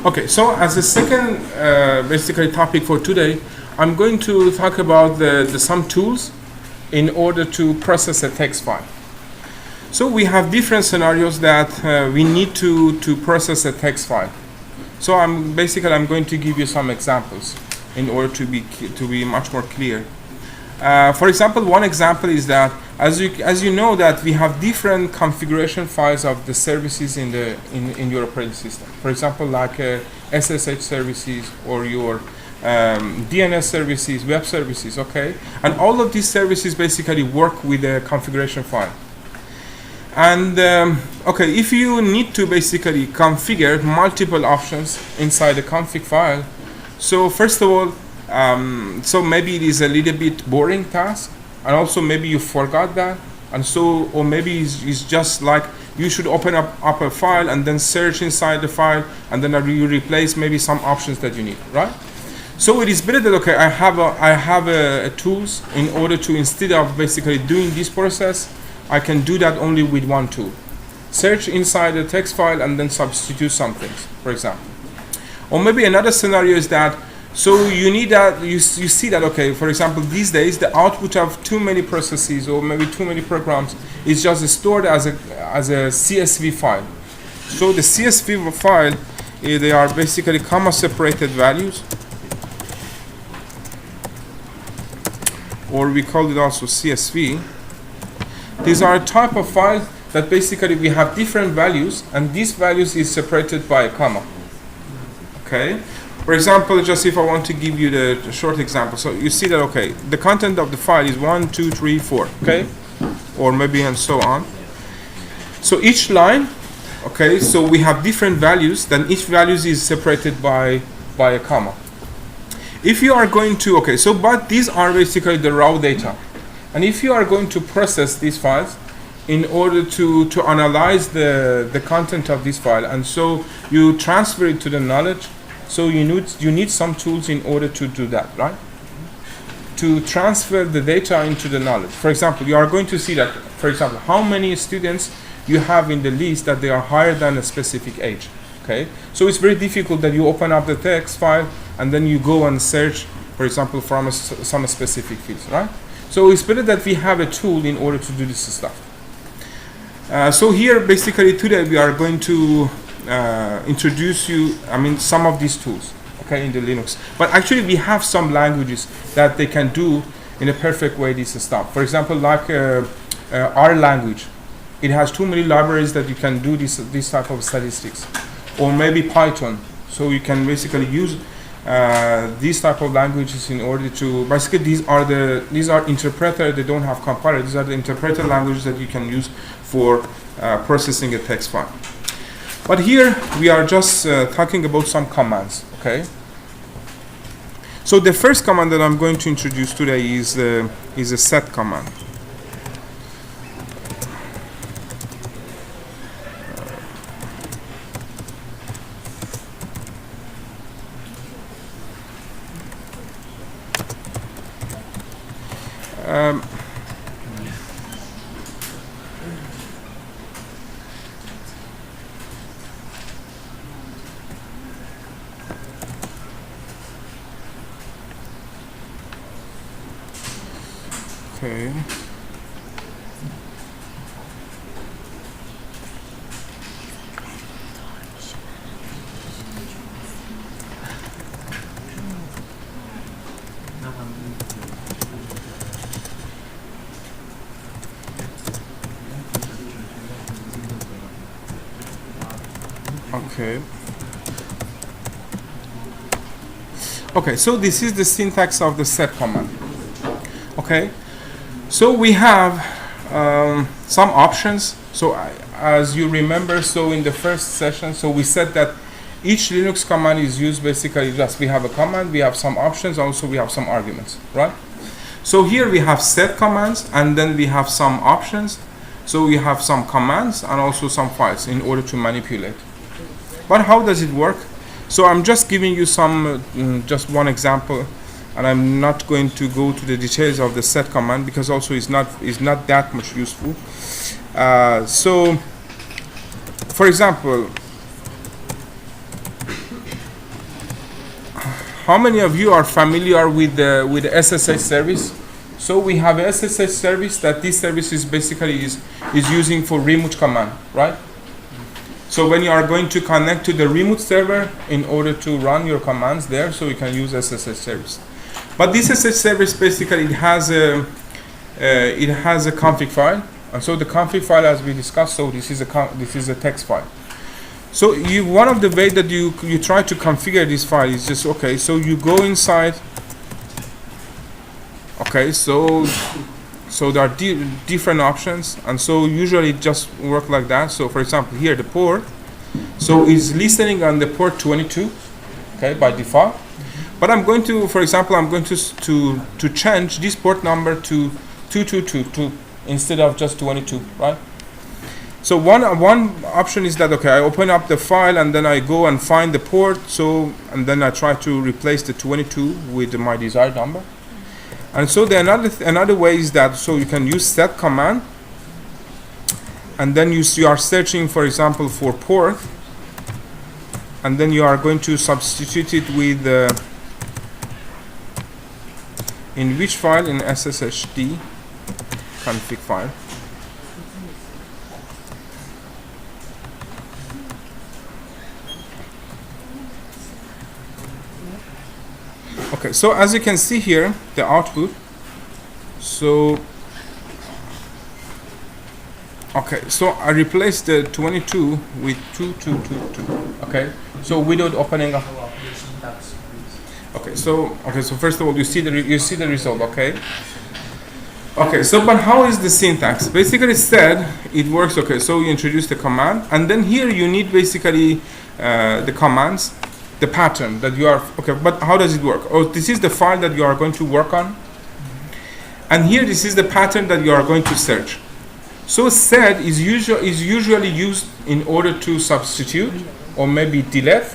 Okay, so as a second basically topic for today, I'm going to talk about some tools in order to process a text file. So we have different scenarios that we need to process a text file. So I'm going to give you some examples in order to be much more clear. For example, one example is that as you know that we have different configuration files of the services in your operating system. For example, like SSH services or your DNS services, web services, okay? And all of these services basically work with a configuration file. And okay, if you need to basically configure multiple options inside the config file, so first of all, so maybe it is a little bit boring task, and also maybe you forgot that, and so, or maybe it's just like you should open up a file and then search inside the file, and then you replace maybe some options that you need, right? So it is better that, okay, I have a tools in order to, instead of basically doing this process, I can do that only with one tool. Search inside the text file and then substitute some things, for example. Or maybe another scenario is that, so you need that, you see that, okay, for example, these days the output of too many processes or maybe too many programs is just stored as a CSV file. So the CSV file, they are basically comma separated values, or we call it also CSV. These are a type of files that basically we have different values, and these values is separated by a comma. Okay. For example, just if I want to give you the short example, so you see that, okay, the content of the file is 1, 2, 3, 4, okay, or maybe and so on. So each line, okay, so we have different values, then each value is separated by a comma. If you are going to, okay, so but these are basically the raw data. And if you are going to process these files in order to analyze the content of this file, and so you transfer it to the knowledge, so you need some tools in order to do that, right? To transfer the data into the knowledge. For example, you are going to see that, for example, how many students you have in the list that they are higher than a specific age, okay? So it's very difficult that you open up the text file and then you go and search, for example, from some specific fields, right? So it's better that we have a tool in order to do this stuff. So here, basically, today we are going to introduce you, some of these tools, okay, in the Linux. But actually, we have some languages that they can do in a perfect way this stuff. For example, like R language, it has too many libraries that you can do this type of statistics. Or maybe Python, so you can basically use these type of languages in order to, basically these are interpreter, they don't have compiler, these are the interpreter languages that you can use for processing a text file. But here we are just talking about some commands, okay? So the first command that I'm going to introduce today is a set command. Okay. Okay. Okay, so this is the syntax of the set command. Okay. So we have some options. So as you remember, so in the first session, so we said that each Linux command is used basically just, we have a command, we have some options, also we have some arguments, right? So here we have set commands, and then we have some options. So we have some commands and also some files in order to manipulate. But how does it work? So I'm just giving you some, just one example, and I'm not going to go to the details of the set command because also it's not that much useful. So, for example, how many of you are familiar with the SSH service? So we have a SSH service that this service is basically is using for remote command, right? So when you are going to connect to the remote server in order to run your commands there, so you can use SSH service. But this SSH service basically it has a config file, and so the config file, as we discussed, so this is a text file. So one of the ways that you try to configure this file is just okay. So you go inside. Okay, so there are different options, and so usually it just work like that. So for example, here the port, so is listening on the port 22, okay, by default. But I'm going to, for example, I'm going to change this port number to 2222 instead of just 22, right? So one option is that okay, I open up the file and then I go and find the port. So and then I try to replace the 22 with my desired number. And so the another way is that so you can use set command, and then you are searching, for example, for port, and then you are going to substitute it with in which file, in SSHD config file. Okay, so as you can see here, the output. So, okay, so I replaced the 22 with 2222. Okay, so without opening up. Okay, so first of all, you see the result. Okay. Okay, so but how is the syntax? Basically, said it works. Okay, so you introduce the command, and then here you need basically the commands. The pattern that you are okay, but how does it work? Oh, this is the file that you are going to work on, and here this is the pattern that you are going to search. So sed is usually used in order to substitute or maybe delete,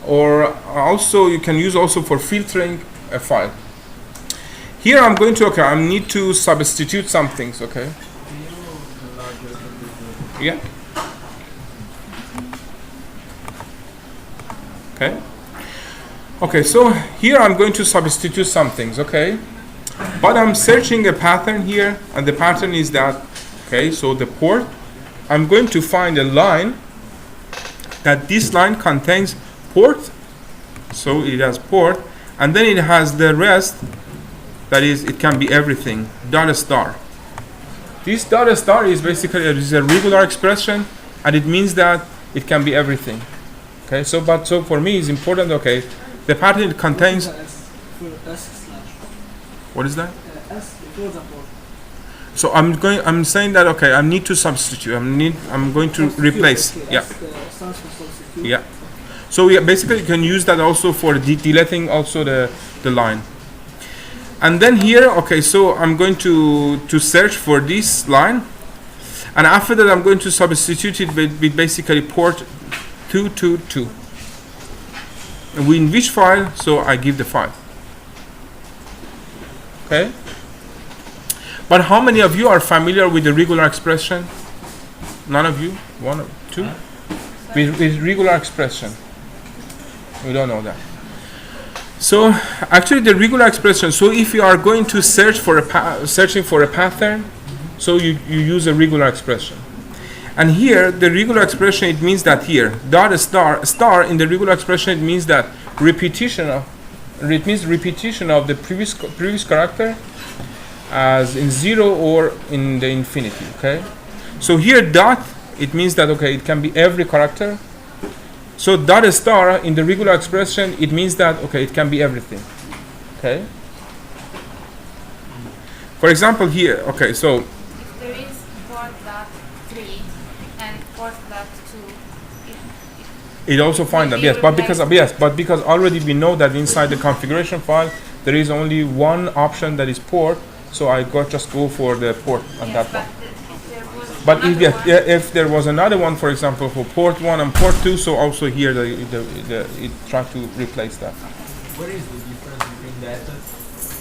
or also you can use also for filtering a file. Here I'm going to I need to substitute some things. Okay. Yeah. Okay. Okay, so here I'm going to substitute some things, okay? But I'm searching a pattern here, and the pattern is that, okay, so the port, I'm going to find a line that this line contains port, so it has port, and then it has the rest, that is, it can be everything, dot star. This dot star is basically a regular expression, and it means that it can be everything. Okay, so for me it's important. Okay, the pattern contains. What is that? So I'm saying that okay, I need to substitute. I'm going to replace. Yeah. Yeah. So yeah, basically you can use that also for deleting also the line. And then here, okay, so I'm going to search for this line, and after that I'm going to substitute it with basically port 222. In which file? So I give the file. Okay. But how many of you are familiar with the regular expression? None of you? One or two? With regular expression. We don't know that. So actually the regular expression. So if you are going to search for searching for a pattern, so you use a regular expression. And here, the regular expression, it means that here, dot star in the regular expression, it means that repetition of the previous character as in 0 or in the infinity, okay? So here, dot, it means that, okay, it can be every character. So dot star in the regular expression, it means that, okay, it can be everything, okay? For example, here, okay, so if there is port dot 3 and port dot 2, it also finds that, yes, but because already we know that inside the configuration file there is only one option that is port, so I just go for the port on yes, that one. But If there was another one, for example, for port 1 and port 2, so also here it tried to replace that. What is the difference between that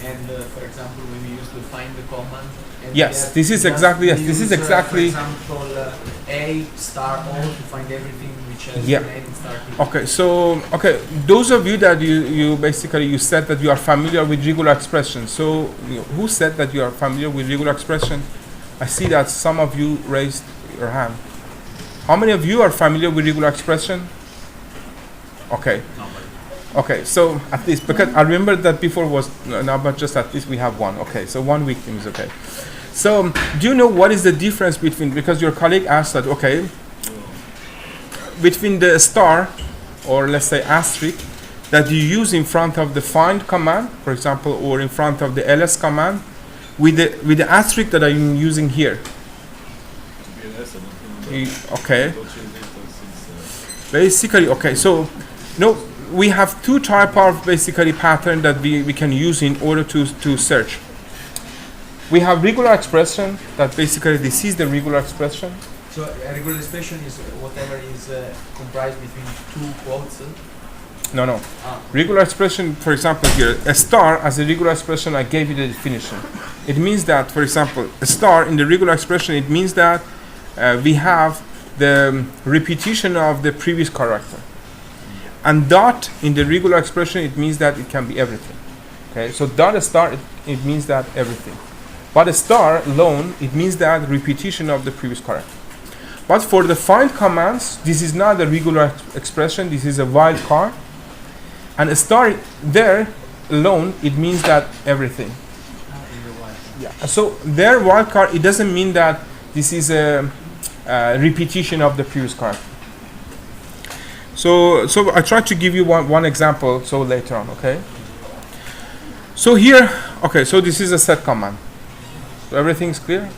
And for example, when we used to find the command. And Yes, we this have is just exactly, yes, this is use, exactly. For example, A star all to find everything which has Yeah. an A in star T. Okay, so those of you that you basically you said that you are familiar with regular expression. So who said that you are familiar with regular expression? I see that some of you raised your hand. How many of you are familiar with regular expression? Okay. Okay, so at least, because I remember that before was no, but just at least we have one. Okay, so one victim is okay. So do you know what is the difference between, because your colleague asked that, okay, between the star, or let's say asterisk, that you use in front of the find command, for example, or in front of the ls command, with the asterisk that I'm using here. Okay. Basically, okay, so no, we have two type of basically pattern that we can use in order to search. We have regular expression, that basically this is the regular expression. So a regular expression is whatever is comprised between two quotes. No. Regular expression, for example, here, a star as a regular expression, I gave you the definition. It means that, for example, a star in the regular expression, it means that we have the repetition of the previous character. And dot in the regular expression, it means that it can be everything. Okay, so dot a star, it means that everything. But a star alone, it means that repetition of the previous character. But for the find commands, this is not a regular expression, this is a wildcard. And a star there alone, it means that everything. Yeah. So their wildcard, it doesn't mean that this is a repetition of the previous character. So I try to give you one example, so later on, okay? So here, okay, so this is a set command. So everything's clear?